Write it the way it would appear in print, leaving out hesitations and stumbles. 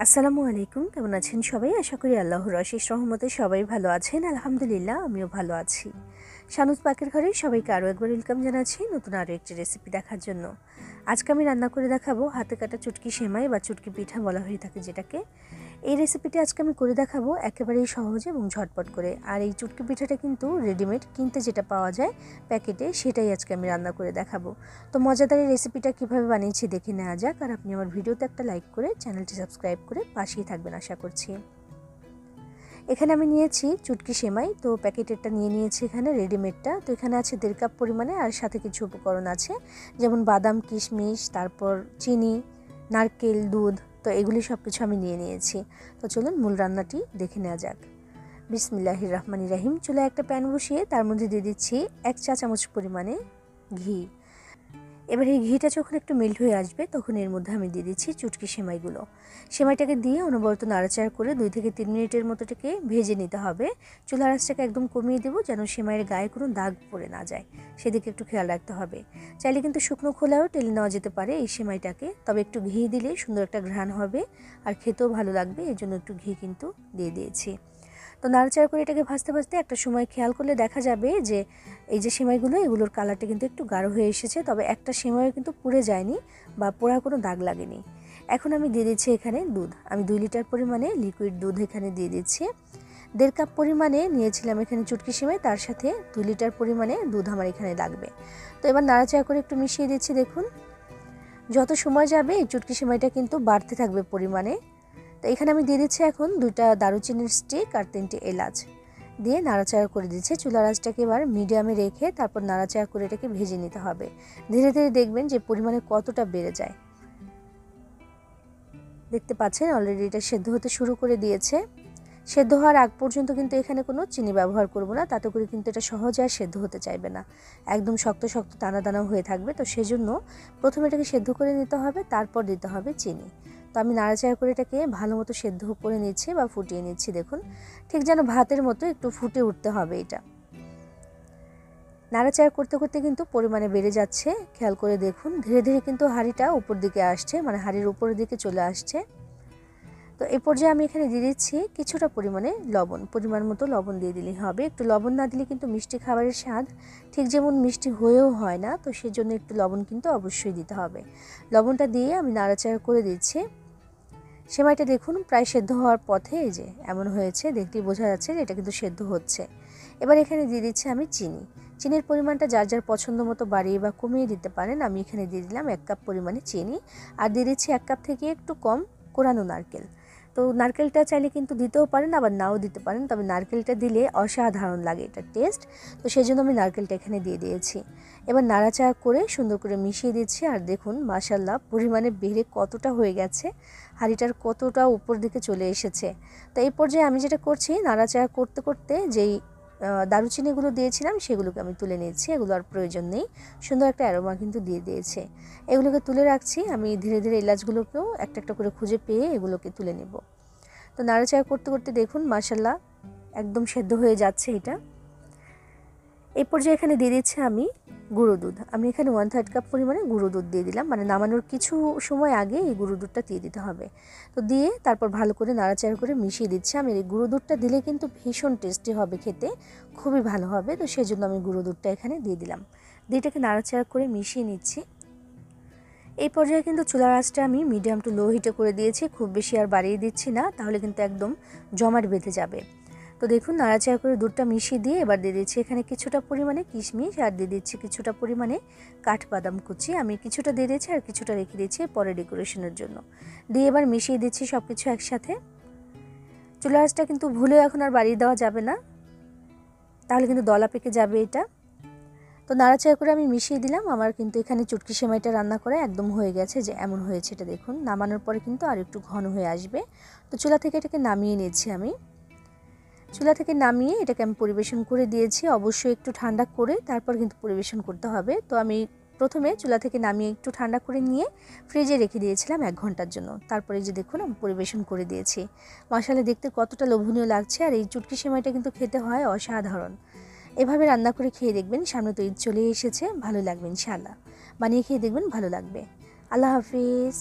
আসসালামু আলাইকুম, কেমন আছেন সবাই? আশা করি আল্লাহর অশেষ রহমতে সবাই ভালো আছেন। আলহামদুলিল্লাহ, আমিও ভালো আছি। শানুস পাকের ঘরে সবাইকে আরও একবার ওয়েলকাম জানাচ্ছি নতুন আরও একটি রেসিপি দেখার জন্য। আজকে আমি রান্না করে দেখাবো হাতে কাটা চুটকি সেমাই বা চুটকি পিঠা বলা হয়ে থাকে যেটাকে। এই রেসিপিটি আজকে আমি করে দেখাবো একেবারেই সহজে এবং ঝটপট করে। আর এই চুটকি পিঠাটা কিন্তু রেডিমেড কিনতে যেটা পাওয়া যায় প্যাকেটে, সেটাই আজকে আমি রান্না করে দেখাবো। তো মজাদার এই রেসিপিটা কীভাবে বানিয়েছি দেখে নেওয়া যাক। আর আপনি আমার ভিডিওতে একটা লাইক করে চ্যানেলটি সাবস্ক্রাইব করে পাশেই থাকবেন আশা করছি। এখানে আমি নিয়েছি চুটকি সেমাই, তো প্যাকেটেরটা নিয়ে নিয়েছি এখানে রেডিমেডটা। তো এখানে আছে 1.5 কাপ পরিমাণে, আর সাথে কিছু উপকরণ আছে যেমন বাদাম, কিশমিশ, তারপর চিনি, নারকেল, দুধ। তো এগুলি সব কিছু আমি নিয়ে নিয়েছি। তো চলুন মূল রান্নাটি দেখে নেওয়া যাক। বিসমিল্লাহির রহমানির রহিম। চুলায় একটা প্যান বসিয়ে তার মধ্যে দিয়ে দিচ্ছি 1 চা চামচ পরিমাণে ঘি। এবার এই ঘিটা যখন একটু মেল্ট হয়ে আসবে তখন এর মধ্যে আমি দিয়ে দিচ্ছি চুটকি সেমাইগুলো। সেমাইটাকে দিয়ে অনবরত নাড়াচাড়া করে 2 থেকে 3 মিনিটের মতোটাকে ভেজে নিতে হবে। চুলার আঁচটাকে একদম কমিয়ে দেবো যেন সেমাইয়ের গায়ে কোনো দাগ পড়ে না যায়, সেদিকে একটু খেয়াল রাখতে হবে। চাইলে কিন্তু শুকনো খোলাও টেলে নেওয়া যেতে পারে এই সেমাইটাকে, তবে একটু ঘি দিলে সুন্দর একটা ঘ্রাণ হবে আর খেতেও ভালো লাগবে, এই জন্য একটু ঘি কিন্তু দিয়ে দিয়েছি। তো নাড়াচাড়া করে এটাকে ভাজতে ভাজতে একটা সময় খেয়াল করলে দেখা যাবে যে এই যে সেমাইগুলো, এগুলোর কালারটা কিন্তু একটু গাঢ় হয়ে এসেছে, তবে একটা সেমাইও কিন্তু পুড়ে যায়নি বা পোড়া কোনো দাগ লাগেনি। এখন আমি দিয়ে দিচ্ছি এখানে দুধ। আমি 2 লিটার পরিমাণে লিকুইড দুধ এখানে দিয়ে দিচ্ছি। 1.5 কাপ পরিমাণে নিয়েছিলাম এখানে চুটকি সেমাই, তার সাথে 2 লিটার পরিমাণে দুধ আমার এখানে লাগবে। তো এবার নাড়াচাড়া করে একটু মিশিয়ে দিচ্ছি। দেখুন, যত সময় যাবে এই চুটকি সেমাইটা কিন্তু বাড়তে থাকবে পরিমাণে। তো এখানে আমি দিয়ে দিচ্ছি এখন 2টা দারুচিনির স্টিক আর 3টে এলাচ দিয়ে নাড়াচাড়া করে দিচ্ছি। চুলার আঁচটাকে এবার মিডিয়ামে রেখে তারপর নাড়াচাড়া করে এটাকে ভেজে নিতে হবে। ধীরে ধীরে দেখবেন যে পরিমাণে কতটা বেড়ে যায়। দেখতে পাচ্ছেন অলরেডি এটা সেদ্ধ হতে শুরু করে দিয়েছে। সেদ্ধ হওয়ার আগ পর্যন্ত কিন্তু এখানে কোনো চিনি ব্যবহার করব না, তাতে করে কিন্তু এটা সহজে আর সেদ্ধ হতে চাইবে না, একদম শক্ত শক্ত দানা দানা হয়ে থাকবে। তো সেজন্য প্রথমে এটাকে সেদ্ধ করে নিতে হবে, তারপর দিতে হবে চিনি। তো আমি নাড়াচাড়া করে এটাকে ভালো মতো সেদ্ধ করে নিচ্ছি বা ফুটিয়ে নিচ্ছি। দেখুন, ঠিক যেন ভাতের মতো একটু ফুটে উঠতে হবে এটা। নাড়াচাড়া করতে করতে কিন্তু পরিমাণে বেড়ে যাচ্ছে, খেয়াল করে দেখুন। ধীরে ধীরে কিন্তু হাঁড়িটা উপর দিকে আসছে, মানে হাঁড়ির উপরের দিকে চলে আসছে। তো এই পর্যায়ে আমি এখানে দিয়ে দিচ্ছি কিছুটা পরিমাণে লবণ। পরিমাণ মতো লবণ দিয়ে দিলেই হবে। একটু লবণ না দিলে কিন্তু মিষ্টি খাবারের স্বাদ ঠিক যেমন মিষ্টি হয়েও হয় না, তো সেজন্য একটু লবণ কিন্তু অবশ্যই দিতে হবে। লবণটা দিয়ে আমি নাড়াচাড়া করে দিচ্ছি। সেমাইটা দেখুন প্রায় সেদ্ধ হওয়ার পথে, এই যে এমন হয়েছে, দেখতেই বোঝা যাচ্ছে যে এটা কিন্তু সেদ্ধ হচ্ছে। এবার এখানে দিয়ে দিচ্ছি আমি চিনি। চিনির পরিমাণটা যার যার পছন্দ মতো বাড়িয়ে বা কমিয়ে দিতে পারেন। আমি এখানে দিয়ে দিলাম 1 কাপ পরিমাণে চিনি, আর দিয়ে দিচ্ছি 1 কাপ থেকে একটু কম কোরানো নারকেল। তো নারকেলটা চাইলে কিন্তু দিতেও পারেন, আবার নাও দিতে পারেন, তবে নারকেলটা দিলে অসাধারণ লাগে এটার টেস্ট। তো সেই জন্য আমি নারকেলটা এখানে দিয়ে দিয়েছি। এবার নাড়াচাড়া করে সুন্দর করে মিশিয়ে দিচ্ছি। আর দেখুন মাশাআল্লাহ পরিমাণে বেড়ে কতটা হয়ে গেছে, হাঁড়িটার কতটা উপর দিকে চলে এসেছে। তো এই পর্যায়ে আমি যেটা করছি, নাড়াচাড়া করতে করতে যেই দারুচিনিগুলো দিয়েছিলাম সেগুলোকে আমি তুলে নিয়েছি। এগুলো আর প্রয়োজন নেই, সুন্দর একটা অ্যারোমা কিন্তু দিয়ে দিয়েছে। এগুলোকে তুলে রাখছি। আমি ধীরে ধীরে এলাচগুলোকেও একটা একটা করে খুঁজে পেয়ে এগুলোকে তুলে নেব। তো নাড়াচাড়া করতে করতে দেখুন মাশাআল্লাহ একদম সেদ্ধ হয়ে যাচ্ছে এটা। এই পর্যায়ে এখানে দিয়ে দিচ্ছি আমি গুঁড়ো দুধ। আমি এখানে 1/3 কাপ পরিমাণে গুঁড়ো দুধ দিয়ে দিলাম, মানে নামানোর কিছু সময় আগে এই গুঁড়ো দুধটা দিয়ে দিতে হবে। তো দিয়ে তারপর ভালো করে নাড়াচাড়া করে মিশিয়ে দিচ্ছি। আমি এই গুঁড়ো দুধটা দিলে কিন্তু ভীষণ টেস্টি হবে, খেতে খুবই ভালো হবে। তো সেজন্য আমি গুঁড়ো দুধটা এখানে দিয়ে দিলাম। দিয়ে এটাকে নাড়াচাড়া করে মিশিয়ে নিচ্ছি। এই পর্যায়ে কিন্তু চুলার আঁচটা আমি মিডিয়াম টু লো হিটে করে দিয়েছি, খুব বেশি আর বাড়িয়ে দিচ্ছি না, তাহলে কিন্তু একদম জমাট বেঁধে যাবে। তো দেখুন নাড়াচাড়া করে দুধটা মিশিয়ে দিয়ে এবার দিয়ে দিচ্ছি এখানে কিছুটা পরিমাণে কিশমিশ, আর দিয়ে দিচ্ছি কিছুটা পরিমাণে কাঠবাদাম কুচি। আমি কিছুটা দিয়ে দিয়েছি আর কিছুটা রেখে দিচ্ছি পরে ডেকোরেশনের জন্য। দিয়ে এবার মিশিয়ে দিচ্ছি সব কিছু একসাথে। চুলার আঁচটা কিন্তু ভুলেও এখন আর বাড়িয়ে দেওয়া যাবে না, তাহলে কিন্তু দলা পেকে যাবে এটা। তো নাড়াচাড়া করে আমি মিশিয়ে দিলাম। আমার কিন্তু এখানে চুটকি সেমাইটা রান্না করা একদম হয়ে গেছে, যে এমন হয়েছে এটা দেখুন। নামানোর পরে কিন্তু আর একটু ঘন হয়ে আসবে। তো চুলা থেকে এটাকে নামিয়ে নিচ্ছি। আমি চুলা থেকে নামিয়ে এটাকে আমি পরিবেশন করে দিয়েছি। অবশ্যই একটু ঠান্ডা করে তারপর কিন্তু পরিবেশন করতে হবে। তো আমি প্রথমে চুলা থেকে নামিয়ে একটু ঠান্ডা করে নিয়ে ফ্রিজে রেখে দিয়েছিলাম 1 ঘন্টার জন্য। তারপরে যে দেখুন আমি পরিবেশন করে দিয়েছি। মশালা দেখতে কতটা লোভনীয় লাগছে, আর এই চুটকি সেমাইটা কিন্তু খেতে হয় অসাধারণ। এভাবে রান্না করে খেয়ে দেখবেন, সামনে তো ঈদ চলে এসেছে, ভালো লাগবে ইনশাআল্লাহ। বানিয়ে খেয়ে দেখবেন ভালো লাগবে। আল্লাহ হাফিজ।